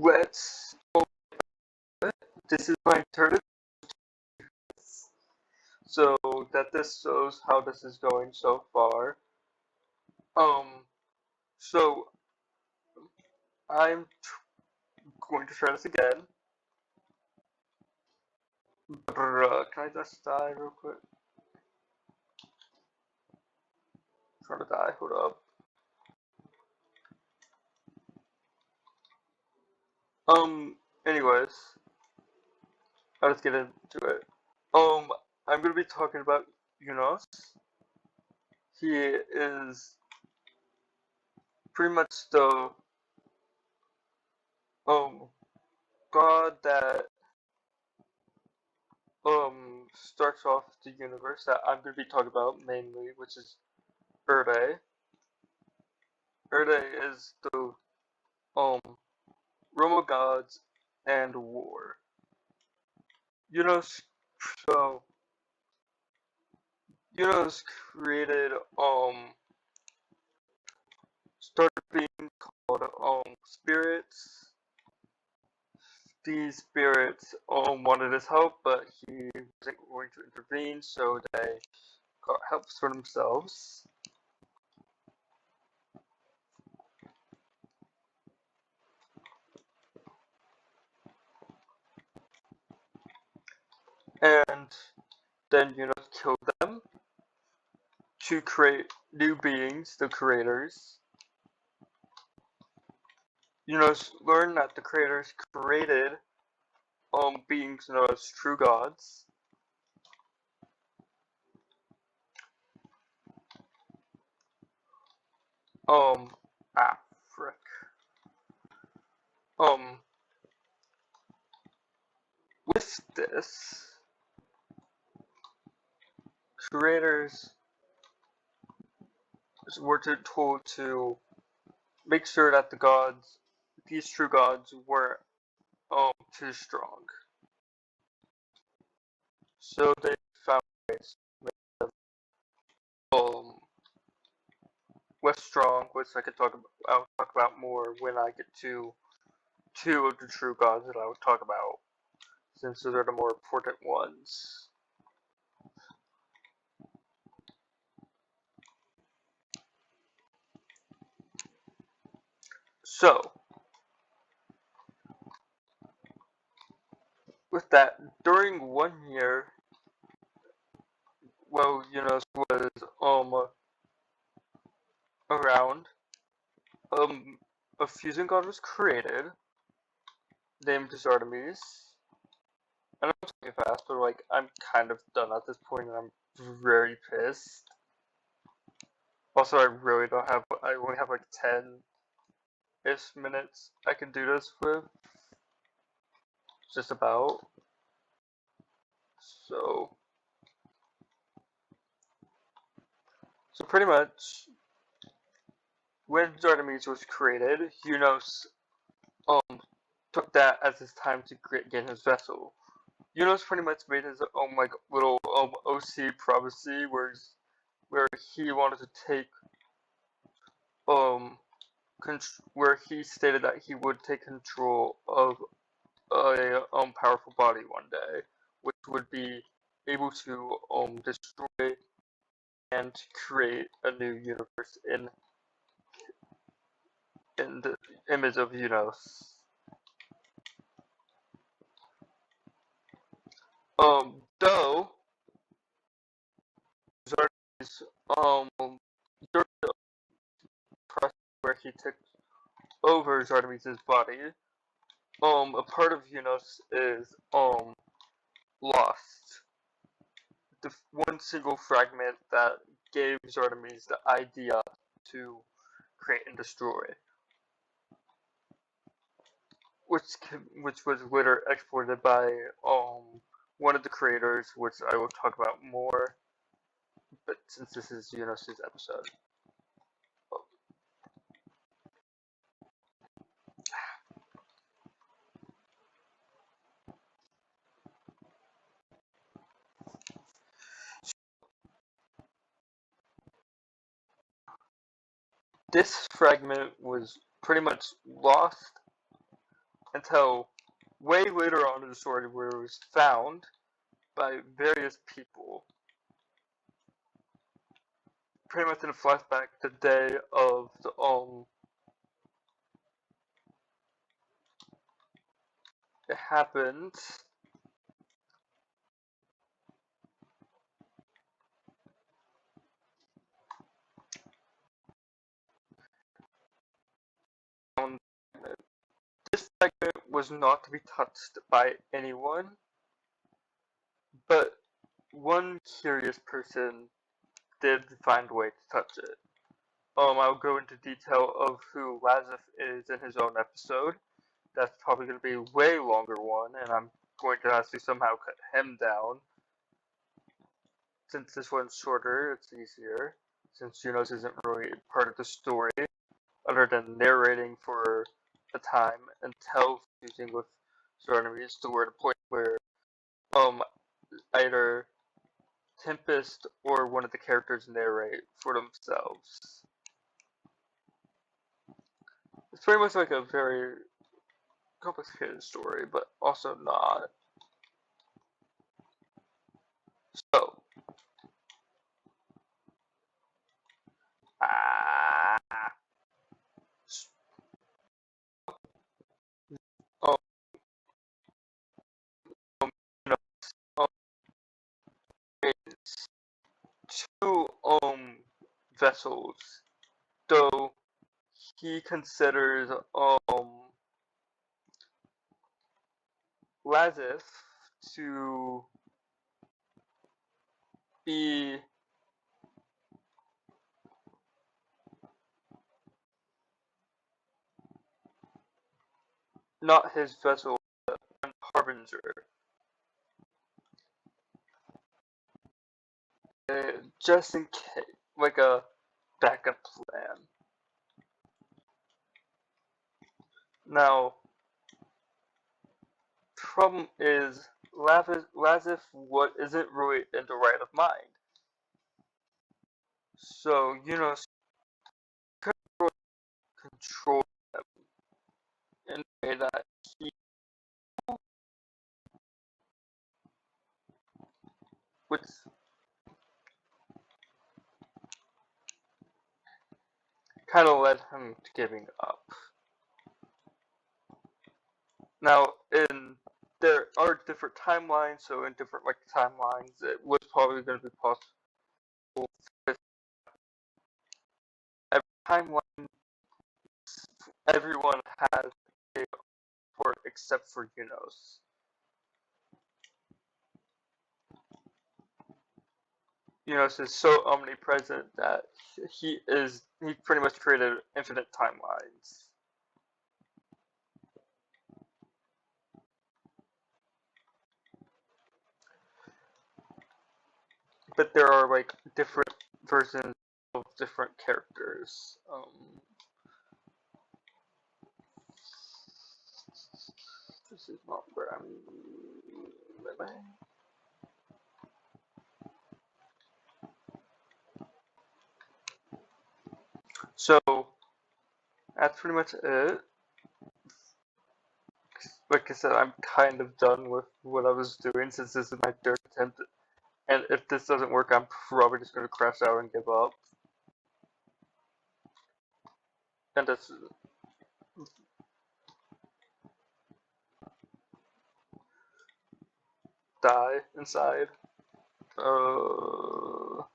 let's this is my turn. So that this shows how this is going so far. So I'm going to try this again. Can I just die real quick? I'm trying to die. Hold up. Anyways, let's get into it. I'm gonna be talking about Unus. He is pretty much the god that starts off the universe that I'm gonna be talking about mainly, which is Erde. Erde is the realm of gods and war. Unus so Unus created started being called spirits. These spirits wanted his help, but he wasn't going to intervene, so they got help for themselves. And then Unus killed them to create new beings, the creators. Unus learned that the creators created beings known as true gods. Frick. With this, creators were told to make sure that the gods, these true gods, were too strong. So they found ways to make them less strong, which I'll talk about more when I get to two of the true gods that I would talk about, since those are the more important ones. So, with that, during 1 year, well, Unus was around, a fusion god was created, named Artemis. And I'm talking fast, but like I'm kind of done at this point, and I'm very pissed. Also, I really don't have. I only have like 10-ish minutes I can do this with, just about. So pretty much, when Artemis was created, Unus took that as his time to gain his vessel. Unus pretty much made his own like little OC prophecy where he wanted to take where he stated that he would take control of a powerful body one day, which would be able to destroy and create a new universe in the image of Unus. Though Zardes during the process where he took over Zardes' body, a part of Unus is lost. The one single fragment that gave Zardes the idea to create and destroy, which was later exploited by one of the creators, which I will talk about more. But since this is Unus' episode, this fragment was pretty much lost until way later on in the story where it was found by various people. Pretty much in a flashback, the day of the it happened. This segment was not to be touched by anyone, but one curious person did find a way to touch it. I'll go into detail of who Lazif is in his own episode. That's probably going to be a way longer one, and I'm going to have to somehow cut him down. Since this one's shorter, it's easier. Since Unus isn't really part of the story, other than narrating for a time until fusing with Zarnaries to where the point where either Tempest or one of the characters narrate for themselves. It's pretty much like a very complicated story, but also not. So, ah, um, you know, um, it's two vessels, though he considers Lazif to be not his vessel, but a harbinger. Just in case, like a backup plan. Now, problem is, Lazif what isn't really in the right of mind. So, could control him in a way that he, which kind of led him to giving up. Now, there are different timelines, so in different timelines, it was probably going to be possible. Every timeline, everyone has a port except for Unus. Unus is so omnipresent that he pretty much created infinite timelines. But there are different versions of different characters. This is not where I'm. So that's pretty much it. Like I said, I'm kind of done with what I was doing since this is my third attempt. And if this doesn't work, I'm probably just going to crash out and give up. And just die inside. So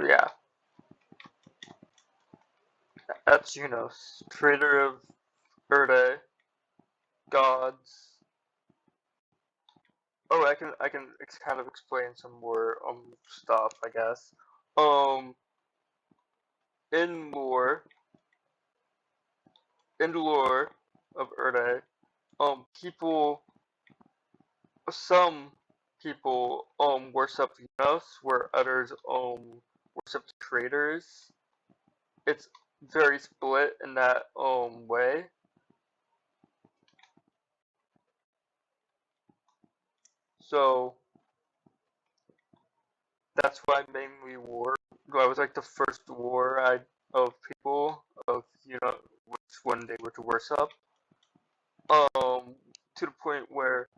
yeah. That's Unus, creator of Erde, gods. Oh, I can kind of explain some more stuff, I guess. Um, in lore, in the lore of Erde, people, some people worship Unus, where others worship creators. It's very split in that way. So that's why I mainly war. I was like the first war of people of which one they were to worship. to the point where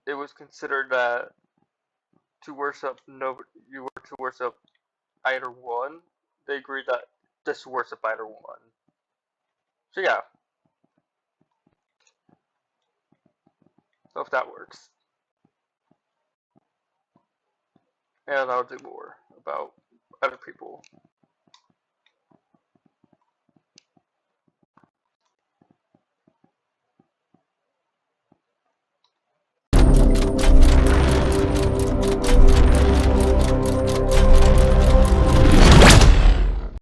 it was considered that to worship no, you were to worship either one. They agreed that just worship either one. So yeah, so if that works, and I'll do more about other people.